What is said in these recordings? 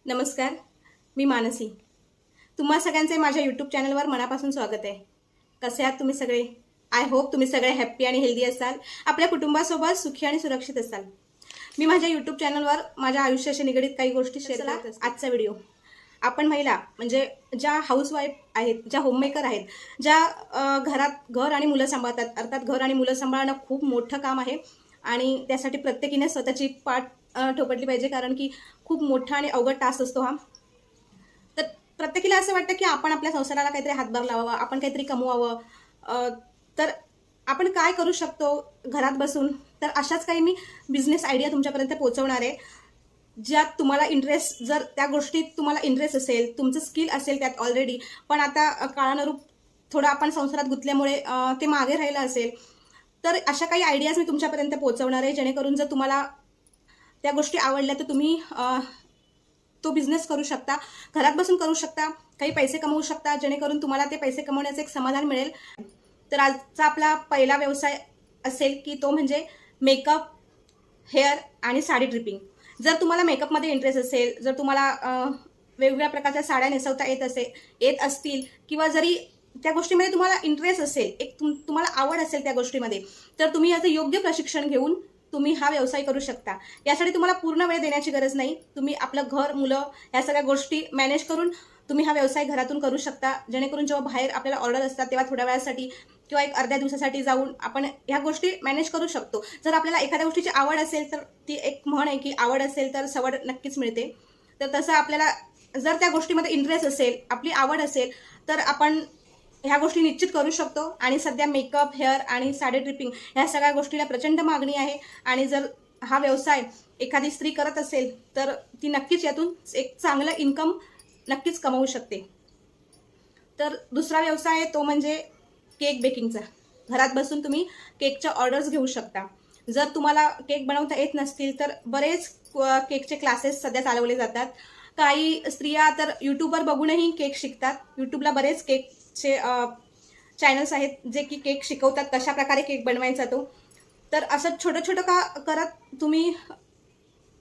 नमस्कार, मी मानसी. तुम्हा सगळ्यांचे माझ्या यूट्यूब चॅनलवर मनापासून स्वागत आहे. कसे आहात तुम्ही सगळे? आय होप तुम्ही सगळे हॅप्पी आणि हेल्दी असाल, आपल्या कुटुंबासोबत सुखी आणि सुरक्षित असाल. मी माझ्या यूट्यूब चॅनलवर माझ्या आयुष्याशी निगडीत काही गोष्टी शेअर करत असते. आजचा व्हिडिओ आपण महिला म्हणजे ज्या हाऊसवाईफ आहेत, ज्या होममेकर आहेत, ज्या घरात घर आणि मुलं सांभाळतात. अर्थात घर आणि मुलं सांभाळणं खूप मोठं काम आहे आणि त्यासाठी प्रत्येकीने स्वतःची पाठ ठोकटली पाहिजे, कारण की खूप मोठा आणि अवघड टास्क असतो हा. तर प्रत्येकीला असं वाटतं की आपण आपल्या संसाराला काहीतरी हातभार लावावा, आपण काहीतरी कमवावं. तर आपण काय करू शकतो घरात बसून? तर अशाच काही मी बिझनेस आयडिया तुमच्यापर्यंत पोहोचवणार आहे, ज्यात तुम्हाला इंटरेस्ट, जर त्या गोष्टीत तुम्हाला इंटरेस्ट असेल, तुमचं स्किल असेल त्यात ऑलरेडी, पण आता काळानुरूप थोडं आपण संसारात गुंतल्यामुळे ते मागे राहिलं असेल, तर अशा काही आयडियाज मी तुमच्यापर्यंत पोहोचवणार आहे, जेणेकरून जर तुम्हाला त्या गोष्टी आवडल्या तर तुम्ही तो बिझनेस करू शकता, घरात बसून करू शकता, काही पैसे कमवू शकता, जेणेकरून तुम्हाला ते पैसे कमवण्याचं एक समाधान मिळेल. तर आजचा आपला पहिला व्यवसाय असेल की तो म्हणजे मेकअप, हेअर आणि साडी ड्रिपिंग. जर तुम्हाला मेकअपमध्ये इंटरेस्ट असेल, जर तुम्हाला वेगवेगळ्या प्रकारच्या साड्या नेसवता येत असतील, किंवा जरी त्या गोष्टीमध्ये तुम्हाला इंटरेस्ट असेल, एक तुम्हाला आवड असेल त्या गोष्टीमध्ये, तर तुम्ही याचं योग्य प्रशिक्षण घेऊन तुम्ही हा व्यवसाय करू शकता. यासाठी तुम्हाला पूर्ण वेळ देण्याची गरज नाही. तुम्ही आपलं घर, मुलं या सगळ्या गोष्टी मॅनेज करून तुम्ही हा व्यवसाय घरातून करू शकता, जेणेकरून जेव्हा बाहेर आपल्याला ऑर्डर असतात तेव्हा थोड्या वेळासाठी किंवा एक अर्ध्या दिवसासाठी जाऊन आपण ह्या गोष्टी मॅनेज करू शकतो. जर आपल्याला एखाद्या गोष्टीची आवड असेल, तर ती एक म्हण आहे की आवड असेल तर सवड नक्कीच मिळते. तर तसं आपल्याला जर त्या गोष्टीमध्ये इंटरेस्ट असेल, आपली आवड असेल, तर आपण ह्या गोष्टी निश्चित करू शकतो. आणि सध्या मेकअप, हेअर आणि साडी ड्रिपिंग ह्या सगळ्या गोष्टीला प्रचंड मागणी आहे. आणि जर हा व्यवसाय एखादी स्त्री करत असेल तर ती नक्कीच यातून एक चांगलं इन्कम नक्कीच कमवू शकते. तर दुसरा व्यवसाय आहे तो म्हणजे केक बेकिंगचा. घरात बसून तुम्ही केकच्या ऑर्डर्स घेऊ शकता. जर तुम्हाला केक बनवता येत नसतील तर बरेच केकचे क्लासेस सध्या चालवले जातात. काही स्त्रिया तर यूट्यूबवर बघूनही केक शिकतात. यूट्यूबला बरेच केकचे चॅनल्स आहेत जे की केक शिकवतात, कशा प्रकारे केक बनवायचा तो. तर असं छोटं छोटं का करत तुम्ही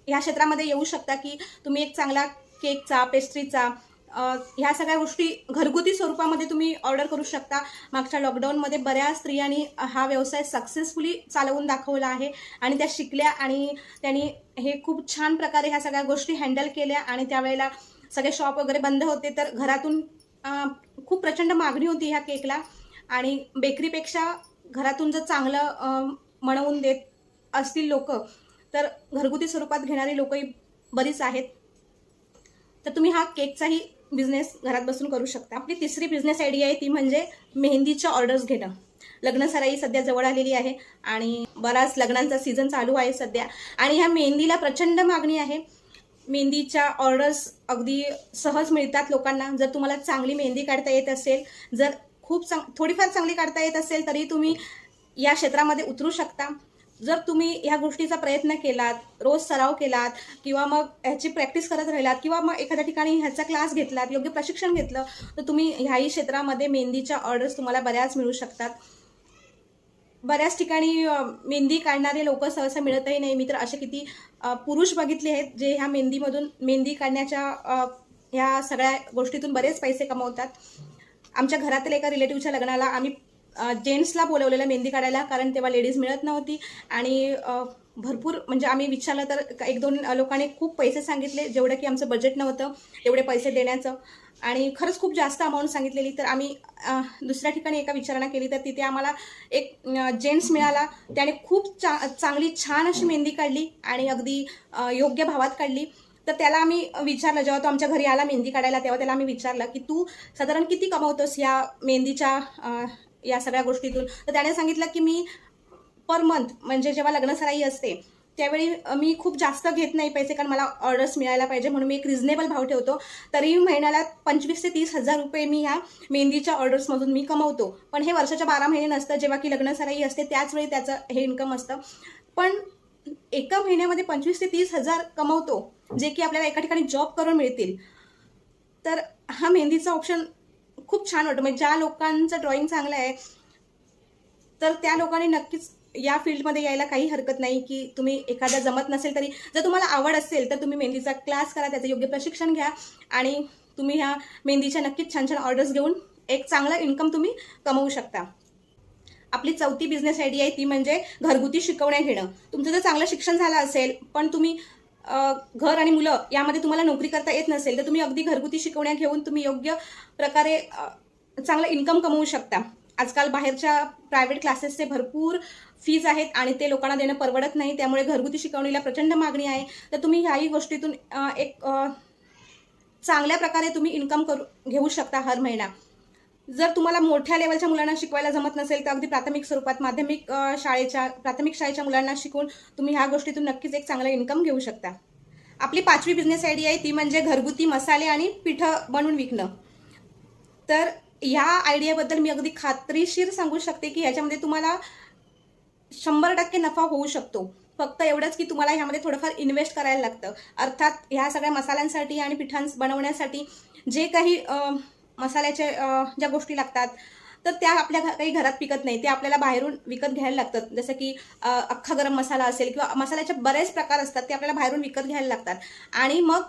ह्या क्षेत्रामध्ये येऊ शकता की तुम्ही एक चांगला केकचा, पेस्ट्रीचा, ह्या सगळ्या गोष्टी घरगुती स्वरूपामध्ये तुम्ही ऑर्डर करू शकता. मागच्या लॉकडाऊनमध्ये बऱ्याच स्त्रियांनी हा व्यवसाय सक्सेसफुली चालवून दाखवला आहे आणि त्या शिकल्या आणि त्यांनी हे खूप छान प्रकारे ह्या सगळ्या गोष्टी हँडल केल्या. आणि त्यावेळेला सगळे शॉप वगैरे बंद होते, तर घरातून खूप प्रचंड मागणी होती ह्या केकला. आणि बेकरीपेक्षा घरातून जर चांगलं बनवून देत असतील लोक, तर घरगुती स्वरूपात घेणारी लोकही बरीच आहेत. तर तुम्ही हा केकचाही बिझनेस घरात बसून करू शकता. आपली तिसरी बिझनेस आयडिया आहे ती म्हणजे मेहंदीच्या ऑर्डर्स घेणं. लग्नसराई सध्या जवळ आलेली आहे आणि बराच लग्नांचा सीझन चालू आहे सध्या, आणि ह्या मेहंदीला प्रचंड मागणी आहे. मेहंदीच्या ऑर्डर्स अगदी सहज मिळतात लोकांना. जर तुम्हाला चांगली मेहंदी काढता येत असेल, जर थोडीफार चांगली काढता येत असेल, तरी तुम्ही या क्षेत्रामध्ये उतरू शकता. जर तुम्ही ह्या गोष्टीचा प्रयत्न केलात, रोज सराव केलात, किंवा मग ह्याची प्रॅक्टिस करत राहिलात, किंवा मग एखाद्या ठिकाणी ह्याचा क्लास घेतलात, योग्य प्रशिक्षण घेतलं, तर तुम्ही ह्याही क्षेत्रामध्ये मेहंदीच्या ऑर्डर्स तुम्हाला बऱ्याच मिळू शकतात. बऱ्याच ठिकाणी मेहंदी काढणारे लोक सहसा मिळतही नाही. मी तर असे किती पुरुष बघितले आहेत जे ह्या मेहंदी काढण्याच्या ह्या सगळ्या गोष्टीतून बरेच पैसे कमवतात. आमच्या घरातील एका रिलेटिव्हच्या लग्नाला आम्ही जेंट्सला बोलवलेलं मेहंदी काढायला, कारण तेव्हा लेडीज मिळत नव्हती. आणि भरपूर म्हणजे आम्ही विचारलं तर एक दोन लोकांनी खूप पैसे सांगितले, जेवढं की आमचं बजेट नव्हतं एवढे पैसे देण्याचं. आणि खरंच खूप जास्त अमाऊंट सांगितलेली. तर आम्ही दुसऱ्या ठिकाणी एका विचारणा केली, तर तिथे आम्हाला एक जेंट्स मिळाला. त्याने खूप चांगली छान अशी मेहंदी काढली आणि अगदी योग्य भावात काढली. तर त्याला आम्ही विचारलं, जेव्हा तो आमच्या घरी आला मेहंदी काढायला, तेव्हा त्याला आम्ही विचारलं की तू साधारण किती कमवतोस या मेहंदीच्या या सगळ्या गोष्टीतून. तर त्याने सांगितलं की मी पर मंथ, म्हणजे जेव्हा लग्नसराई असते त्यावेळी मी खूप जास्त घेत नाही पैसे, कारण मला ऑर्डर्स मिळायला पाहिजे म्हणून मी एक रिझनेबल भाव ठेवतो. तरी महिन्याला 25,000 ते 30,000 रुपये मी ह्या मेहंदीच्या ऑर्डर्समधून मी कमवतो. पण हे वर्षाच्या 12 महिने नसतं, जेव्हा की लग्नसराई असते त्याच वेळी त्याचं हे इन्कम असतं. पण एका महिन्यामध्ये 25,000 ते 30,000 कमवतो, जे की आपल्याला एका ठिकाणी जॉब करून मिळतील. तर हा मेहंदीचा ऑप्शन खूप छान वाटतो. म्हणजे ज्या लोकांचं ड्रॉइंग चांगलं आहे, तर त्या लोकांनी नक्कीच या फील्डमध्ये यायला काही हरकत नाही, की तुम्ही एखादा जमत नसेल तरी जर तुम्हाला आवड असेल तर तुम्ही मेहंदीचा क्लास करा, त्याचं योग्य प्रशिक्षण घ्या आणि तुम्ही ह्या मेहंदीच्या नक्कीच छान छान ऑर्डर्स घेऊन एक चांगला इन्कम तुम्ही कमवू शकता. आपली चौथी बिझनेस आयडिया आहे ती म्हणजे घरगुती शिकवण्या घेणं. तुमचं जर चांगलं शिक्षण झालं असेल पण तुम्ही घर आणि मुलं यामध्ये तुम्हाला नोकरी करता येत नसेल तर तुम्ही अगदी घरगुती शिकवण्या घेऊन तुम्ही योग्य प्रकारे चांगलं इन्कम कमवू शकता. आजकाल बाहेरच्या प्रायव्हेट क्लासेसचे भरपूर फीज आहेत आणि ते लोकांना देणं परवडत नाही, त्यामुळे घरगुती शिकवणीला प्रचंड मागणी आहे. तर तुम्ही ह्याही गोष्टीतून एक चांगल्या प्रकारे तुम्ही इन्कम घेऊ शकता हर महिना. जर तुम्हाला मोठ्या लेवलच्या मुलांना शिकवायला जमत नसेल तर अगदी प्राथमिक स्वरूपात प्राथमिक शाळेच्या मुलांना शिकवून तुम्ही ह्या गोष्टीतून नक्कीच एक चांगलं इन्कम घेऊ शकता. आपली 5वी बिझनेस आयडिया आहे ती म्हणजे घरगुती मसाले आणि पिठं बनवून विकणं. तर ह्या आयडियाबद्दल मी अगदी खात्रीशीर सांगू शकते की ह्याच्यामध्ये तुम्हाला 100% नफा होऊ शकतो. फक्त एवढंच की तुम्हाला ह्यामध्ये थोडंफार इन्व्हेस्ट करायला लागतं. अर्थात ह्या सगळ्या मसाल्यांसाठी आणि पिठांस बनवण्यासाठी जे काही मसाल्याचे ज्या गोष्टी लागतात तर त्या आपल्या काही घरात पिकत नाही, ते आपल्याला बाहेरून विकत घ्यायला लागतात. जसं की अख्खा गरम मसाला असेल किंवा मसाल्याचे बरेच प्रकार असतात, ते आपल्याला बाहेरून विकत घ्यायला लागतात आणि मग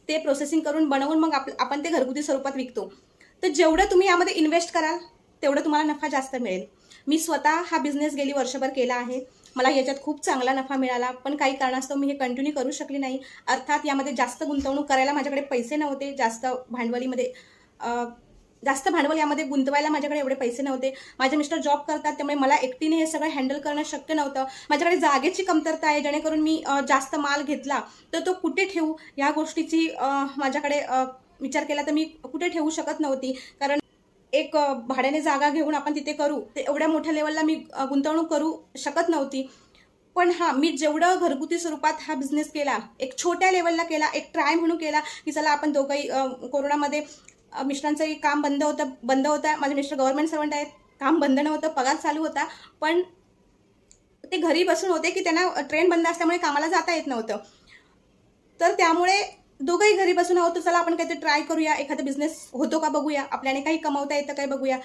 ते प्रोसेसिंग करून बनवून मग आपण ते घरगुती स्वरूपात विकतो. तर जेवढं तुम्ही यामध्ये इन्व्हेस्ट कराल तेवढं तुम्हाला नफा जास्त मिळेल. मी स्वतः हा बिझनेस गेली वर्षभर केला आहे. मला याच्यात खूप चांगला नफा मिळाला, पण काही कारणास्तव मी हे कंटिन्यू करू शकली नाही. अर्थात यामध्ये जास्त गुंतवणूक करायला माझ्याकडे पैसे नव्हते, जास्त भांडवल यामध्ये गुंतवायला माझ्याकडे एवढे पैसे नव्हते. माझे मिस्टर जॉब करतात, त्यामुळे मला एकटीने हे सगळं हँडल करणं शक्य नव्हतं. माझ्याकडे जागेची कमतरता आहे, जेणेकरून मी जास्त माल घेतला तर तो कुठे ठेवू या गोष्टीची माझ्याकडे विचार केला तर मी कुठे ठेवू शकत नव्हती. कारण एक भाड्याने जागा घेऊन आपण तिथे करू ते एवढ्या मोठ्या लेवलला मी गुंतवणूक करू शकत नव्हती. पण मी जेवढं घरगुती स्वरूपात हा बिझनेस केला, एक छोट्या लेवलला केला, एक ट्राय म्हणून केला की चला आपण दोघंही कोरोनामध्ये मिस्टरांचंही काम बंद होतं. माझे मिस्टर गव्हर्नमेंट सर्वंट आहेत, काम बंद नव्हतं, पगार चालू होता, पण ते घरी बसून होते की त्यांना ट्रेन बंद असल्यामुळे कामाला जाता येत नव्हतं. तर त्यामुळे दोघंही घरी बसून आहोत, तर चला आपण काहीतरी ट्राय करूया, एखादा बिझनेस होतो का बघूया, आपल्याने काही कमवता येतं काय बघूया.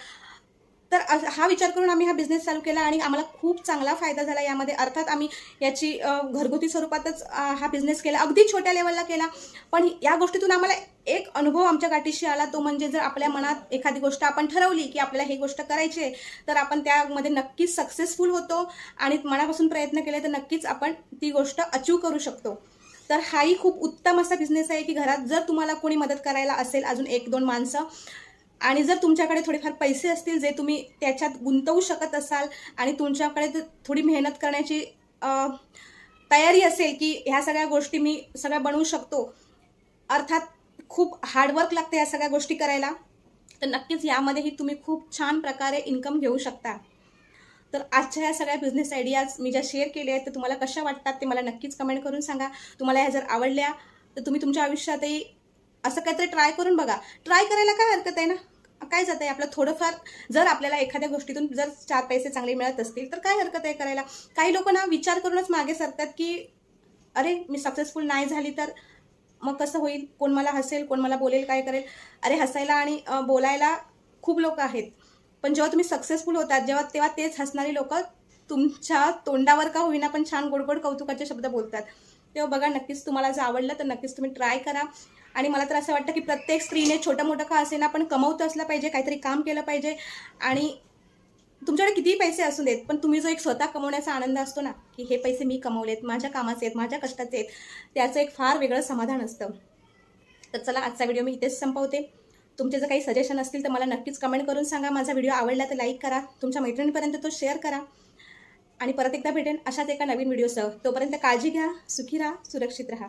तर हा विचार करून आम्ही हा बिझनेस चालू केला आणि आम्हाला खूप चांगला फायदा झाला यामध्ये. अर्थात आम्ही याची घरगुती स्वरूपातच हा बिझनेस केला, अगदी छोट्या लेवलला केला, पण या गोष्टीतून आम्हाला एक अनुभव आमच्या गाठीशी आला. तो म्हणजे जर आपल्या मनात एखादी गोष्ट आपण ठरवली की आपल्याला ही गोष्ट करायची आहे तर आपण त्यामध्ये नक्कीच सक्सेसफुल होतो आणि मनापासून प्रयत्न केले तर नक्कीच आपण ती गोष्ट अचीव करू शकतो. तर हाही खूप उत्तम असा बिझनेस आहे की घरात जर तुम्हाला कोणी मदत करायला असेल, अजून 1-2 माणसं, आणि जर तुमच्याकडे थोडेफार पैसे असतील जे तुम्ही त्याच्यात गुंतवू शकत असाल आणि तुमच्याकडे थोडी मेहनत करण्याची तयारी असेल की ह्या सगळ्या गोष्टी मी सगळ्या बनवू शकतो, अर्थात खूप हार्डवर्क लागते या सगळ्या गोष्टी करायला, तर नक्कीच यामध्येही तुम्ही खूप छान प्रकारे इन्कम घेऊ शकता. तर आजच्या या सगळ्या बिझनेस आयडियाज मी ज्या शेअर केल्या आहेत तर तुम्हाला कशा वाटतात ते मला नक्कीच कमेंट करून सांगा. तुम्हाला ह्या जर आवडल्या तर तुम्ही तुमच्या आयुष्यातही असं काहीतरी ट्राय करून बघा. ट्राय करायला काय हरकत आहे ना, काय जात आहे आपलं थोडंफार. जर आपल्याला एखाद्या गोष्टीतून जर 4 पैसे चांगले मिळत असतील तर काय हरकत आहे करायला. काही लोक ना विचार करूनच मागे सरतात की अरे मी सक्सेसफुल नाही झाली तर मग कसं होईल, कोण मला हसेल, कोण मला बोलेल, काय करेल. अरे हसायला आणि बोलायला खूप लोक आहेत, पण जेव्हा तुम्ही सक्सेसफुल होतात तेव्हा तेच हसणारी लोक तुमच्या तोंडावर का होईना पण छान गोड कौतुकाचे शब्द बोलतात. तेव्हा बघा, नक्कीच तुम्हाला जर आवडलं तर नक्कीच तुम्ही ट्राय करा. आणि मला तर असं वाटतं की प्रत्येक स्त्रीने छोटं मोठं का असेना पण कमवत असलं पाहिजे, काहीतरी काम केलं पाहिजे. आणि तुमच्याकडे कितीही पैसे असू देत, पण तुम्ही जो एक स्वतः कमवण्याचा आनंद असतो ना की हे पैसे मी कमवलेत, माझ्या कामाचे आहेत, माझ्या कष्टाचे आहेत, त्याचं एक फार वेगळं समाधान असतं. तर चला, आजचा व्हिडिओ मी इथेच संपवते. तुमचे जर काही सजेशन असतील तर मला नक्कीच कमेंट करून सांगा. माझा व्हिडिओ आवडला तर लाईक करा, तुमच्या मैत्रिणींपर्यंत तो शेअर करा आणि परत एकदा भेटेन अशाच एका नवीन व्हिडिओसह. तोपर्यंत काळजी घ्या, सुखी राहा, सुरक्षित राहा.